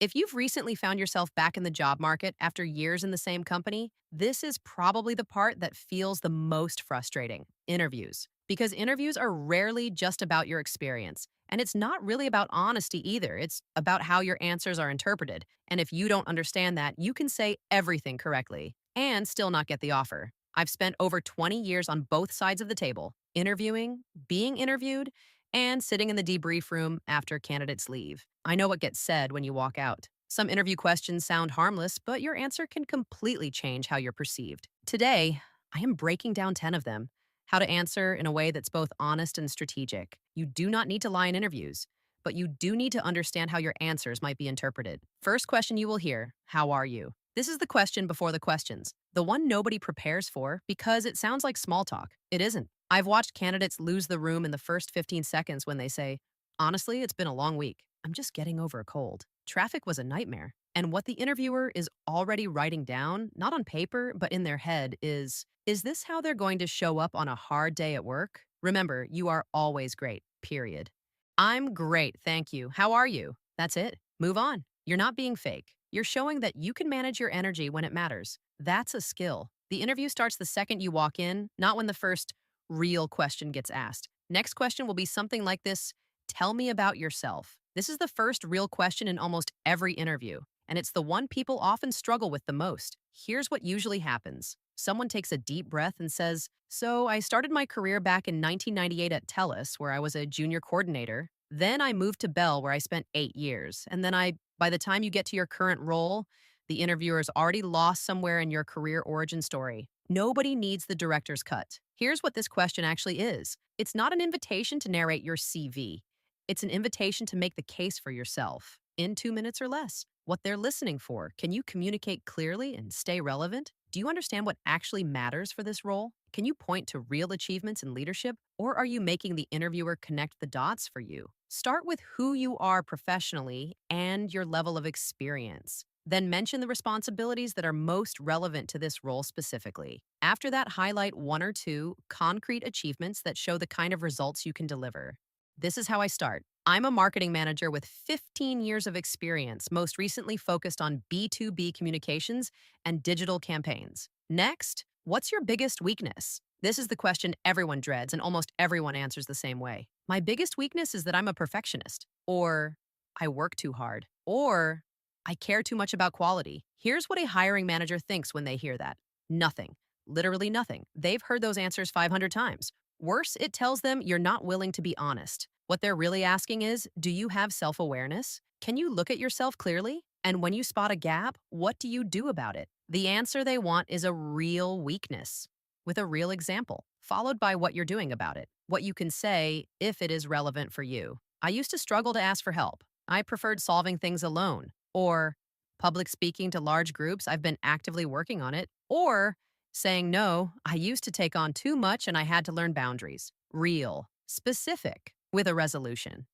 If you've recently found yourself back in the job market after years in the same company, this is probably the part that feels the most frustrating interviews. Because interviews are rarely just about your experience. And it's not really about honesty either. It's about how your answers are interpreted. And if you don't understand that, you can say everything correctly and still not get the offer. I've spent over 20 years on both sides of the table, interviewing, being interviewed, and sitting in the debrief room after candidates leave. I know what gets said when you walk out. Some interview questions sound harmless, but your answer can completely change how you're perceived. Today, I am breaking down 10 of them. How to answer in a way that's both honest and strategic. You do not need to lie in interviews, but you do need to understand how your answers might be interpreted. First question you will hear: how are you? This is the question before the questions, the one nobody prepares for because it sounds like small talk. It isn't. I've watched candidates lose the room in the first 15 seconds when they say, "Honestly, it's been a long week. I'm just getting over a cold. Traffic was a nightmare." And what the interviewer is already writing down, not on paper, but in their head, is this how they're going to show up on a hard day at work? Remember, you are always great, period. I'm great, thank you. How are you? That's it. Move on. You're not being fake. You're showing that you can manage your energy when it matters. That's a skill. The interview starts the second you walk in, not when the first real question gets asked. Next question will be something like this: tell me about yourself. This is the first real question in almost every interview, and it's the one people often struggle with the most. Here's what usually happens. Someone takes a deep breath and says, "So I started my career back in 1998 at TELUS, where I was a junior coordinator. Then I moved to Bell, where I spent 8 years. And then by the time you get to your current role, the interviewer's already lost somewhere in your career origin story." Nobody needs the director's cut. Here's what this question actually is: it's not an invitation to narrate your CV. It's an invitation to make the case for yourself in 2 minutes or less. What they're listening for: can you communicate clearly and stay relevant? Do you understand what actually matters for this role? Can you point to real achievements in leadership? Or are you making the interviewer connect the dots for you? Start with who you are professionally and your level of experience. Then mention the responsibilities that are most relevant to this role specifically. After that, highlight one or two concrete achievements that show the kind of results you can deliver. This is how I start. I'm a marketing manager with 15 years of experience, most recently focused on B2B communications and digital campaigns. Next, what's your biggest weakness? This is the question everyone dreads, and almost everyone answers the same way. My biggest weakness is that I'm a perfectionist, or I work too hard, or I care too much about quality. Here's what a hiring manager thinks when they hear that: nothing. Literally nothing. They've heard those answers 500 times. Worse, it tells them you're not willing to be honest. What they're really asking is, do you have self-awareness? Can you look at yourself clearly? And when you spot a gap, what do you do about it? The answer they want is a real weakness with a real example, followed by what you're doing about it, what you can say if it is relevant for you. I used to struggle to ask for help. I preferred solving things alone. Or public speaking to large groups, I've been actively working on it. Or saying no, I used to take on too much and I had to learn boundaries. Real, specific, with a resolution.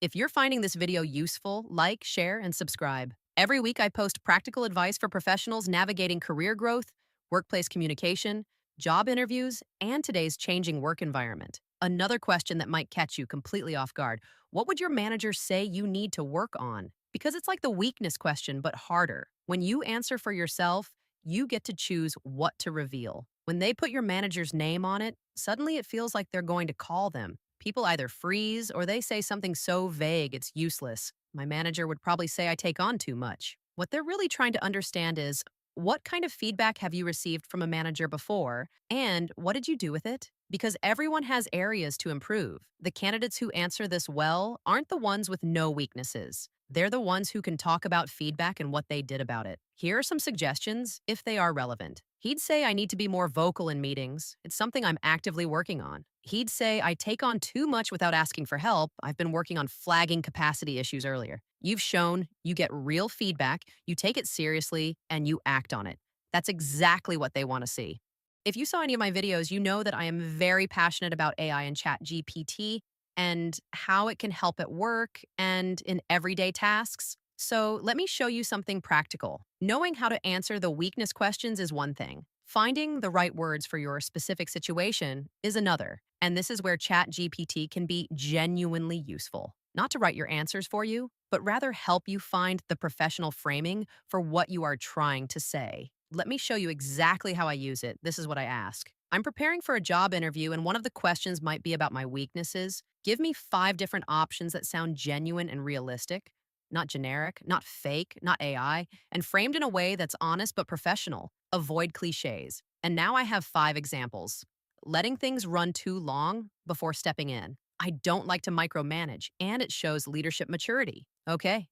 If you're finding this video useful, like, share, and subscribe. Every week I post practical advice for professionals navigating career growth, workplace communication, job interviews, and today's changing work environment. Another question that might catch you completely off guard: what would your manager say you need to work on? Because it's like the weakness question, but harder. When you answer for yourself, you get to choose what to reveal. When they put your manager's name on it, suddenly it feels like they're going to call them. People either freeze or they say something so vague it's useless. My manager would probably say I take on too much. What they're really trying to understand is, what kind of feedback have you received from a manager before, and what did you do with it? Because everyone has areas to improve. The candidates who answer this well aren't the ones with no weaknesses. They're the ones who can talk about feedback and what they did about it. Here are some suggestions if they are relevant. He'd say I need to be more vocal in meetings. It's something I'm actively working on. He'd say I take on too much without asking for help. I've been working on flagging capacity issues earlier. You've shown you get real feedback, you take it seriously, and you act on it. That's exactly what they want to see. If you saw any of my videos, you know that I am very passionate about AI and ChatGPT and how it can help at work and in everyday tasks. So let me show you something practical. Knowing how to answer the weakness questions is one thing. Finding the right words for your specific situation is another. And this is where ChatGPT can be genuinely useful. Not to write your answers for you, but rather help you find the professional framing for what you are trying to say. Let me show you exactly how I use it. This is what I ask. I'm preparing for a job interview, and one of the questions might be about my weaknesses. Give me 5 different options that sound genuine and realistic, not generic, not fake, not AI, and framed in a way that's honest but professional. Avoid cliches. And now I have 5 examples. Letting things run too long before stepping in. I don't like to micromanage, and it shows leadership maturity. Okay.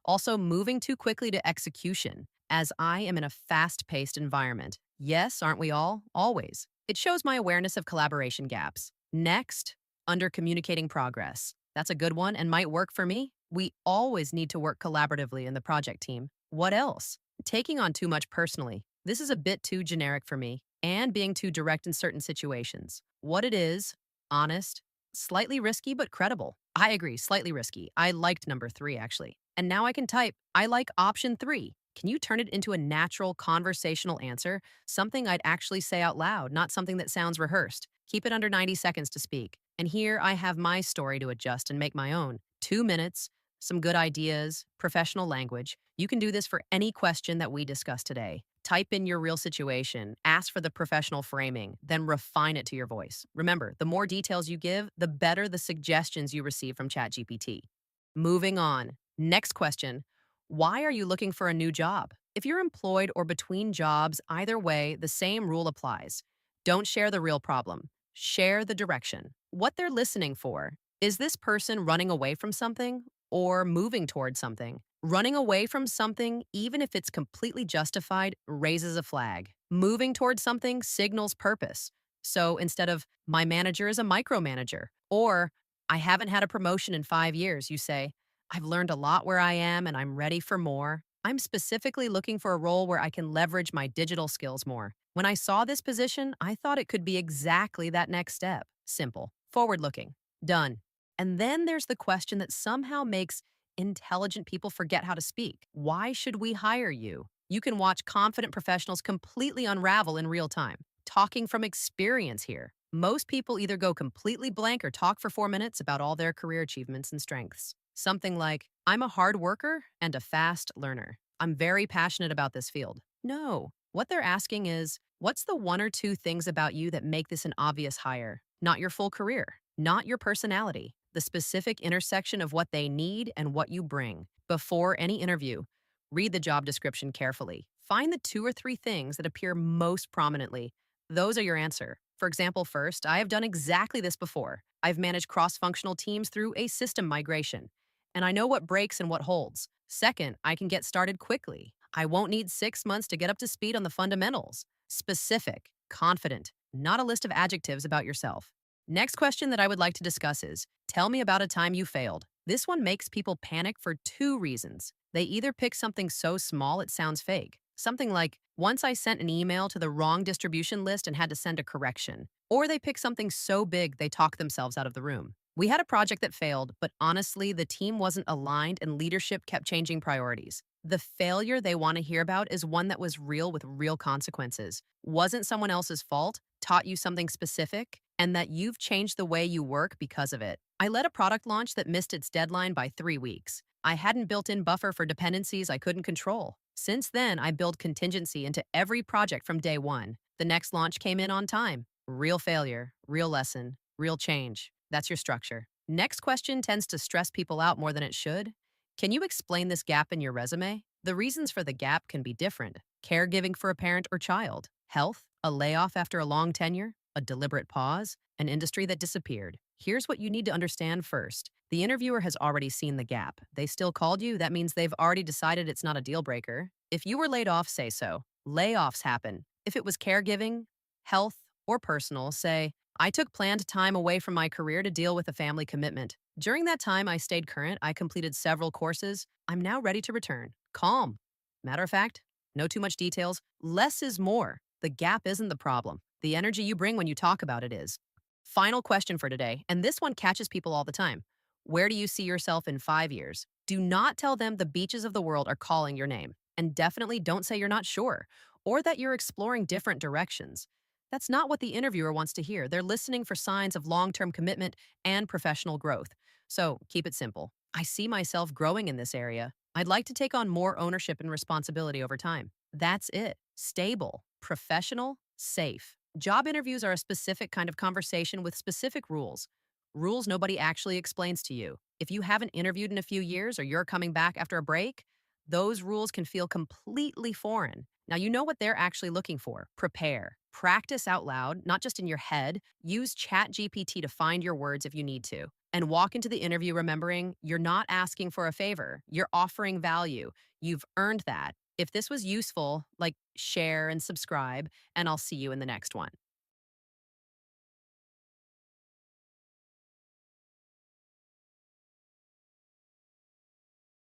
Also, moving too quickly to execution, as I am in a fast paced environment. Yes, aren't we all? Always. It shows my awareness of collaboration gaps. Next, under communicating progress. That's a good one and might work for me. We always need to work collaboratively in the project team. What else? Taking on too much personally. This is a bit too generic for me, and being too direct in certain situations. What it is, honest, slightly risky but credible. I agree, slightly risky. I liked number 3 actually. And now I can type, I like option 3. Can you turn it into a natural conversational answer? Something I'd actually say out loud, not something that sounds rehearsed. Keep it under 90 seconds to speak. And here I have my story to adjust and make my own. 2 minutes, some good ideas, professional language. You can do this for any question that we discussed today. Type in your real situation, ask for the professional framing, then refine it to your voice. Remember, the more details you give, the better the suggestions you receive from ChatGPT. Moving on. Next question. Why are you looking for a new job? If you're employed or between jobs, either way, the same rule applies. Don't share the real problem. Share the direction. What they're listening for. Is this person running away from something or moving towards something? Running away from something, even if it's completely justified, raises a flag. Moving towards something signals purpose. So instead of, my manager is a micromanager, or I haven't had a promotion in 5 years, you say, I've learned a lot where I am and I'm ready for more. I'm specifically looking for a role where I can leverage my digital skills more. When I saw this position, I thought it could be exactly that next step. Simple, forward looking, done. And then there's the question that somehow makes intelligent people forget how to speak. Why should we hire you? You can watch confident professionals completely unravel in real time. Talking from experience here. Most people either go completely blank or talk for 4 minutes about all their career achievements and strengths. Something like, I'm a hard worker and a fast learner. I'm very passionate about this field. No. What they're asking is, what's the 1 or 2 things about you that make this an obvious hire? Not your full career, not your personality, the specific intersection of what they need and what you bring. Before any interview, read the job description carefully. Find the 2 or 3 things that appear most prominently. Those are your answer. For example, first, I have done exactly this before. I've managed cross-functional teams through a system migration, and I know what breaks and what holds. Second, I can get started quickly. I won't need 6 months to get up to speed on the fundamentals. Specific, confident, not a list of adjectives about yourself. Next question that I would like to discuss is, tell me about a time you failed. This one makes people panic for 2 reasons. They either pick something so small it sounds fake, something like, once I sent an email to the wrong distribution list and had to send a correction, or they pick something so big they talk themselves out of the room. We had a project that failed, but honestly, the team wasn't aligned and leadership kept changing priorities. The failure they want to hear about is one that was real with real consequences. Wasn't someone else's fault, taught you something specific, and that you've changed the way you work because of it. I led a product launch that missed its deadline by 3 weeks. I hadn't built in buffer for dependencies I couldn't control. Since then, I built contingency into every project from day one. The next launch came in on time. Real failure, real lesson, real change. That's your structure. Next question tends to stress people out more than it should. Can you explain this gap in your resume? The reasons for the gap can be different. Caregiving for a parent or child, health, a layoff after a long tenure, a deliberate pause, an industry that disappeared. Here's what you need to understand first. The interviewer has already seen the gap. They still called you, that means they've already decided it's not a deal breaker. If you were laid off, say so. Layoffs happen. If it was caregiving, health, or personal, say, I took planned time away from my career to deal with a family commitment. During that time, I stayed current. I completed several courses. I'm now ready to return. Calm. Matter of fact, no too much details. Less is more. The gap isn't the problem. The energy you bring when you talk about it is. Final question for today, and this one catches people all the time. Where do you see yourself in 5 years? Do not tell them the beaches of the world are calling your name. And definitely don't say you're not sure or that you're exploring different directions. That's not what the interviewer wants to hear. They're listening for signs of long-term commitment and professional growth. So keep it simple. I see myself growing in this area. I'd like to take on more ownership and responsibility over time. That's it. Stable, professional, safe. Job interviews are a specific kind of conversation with specific rules. Rules nobody actually explains to you. If you haven't interviewed in a few years or you're coming back after a break, those rules can feel completely foreign. Now, you know what they're actually looking for. Prepare. Practice out loud, not just in your head. Use ChatGPT to find your words if you need to. And walk into the interview remembering you're not asking for a favor, you're offering value. You've earned that. If this was useful, like share and subscribe, and I'll see you in the next one.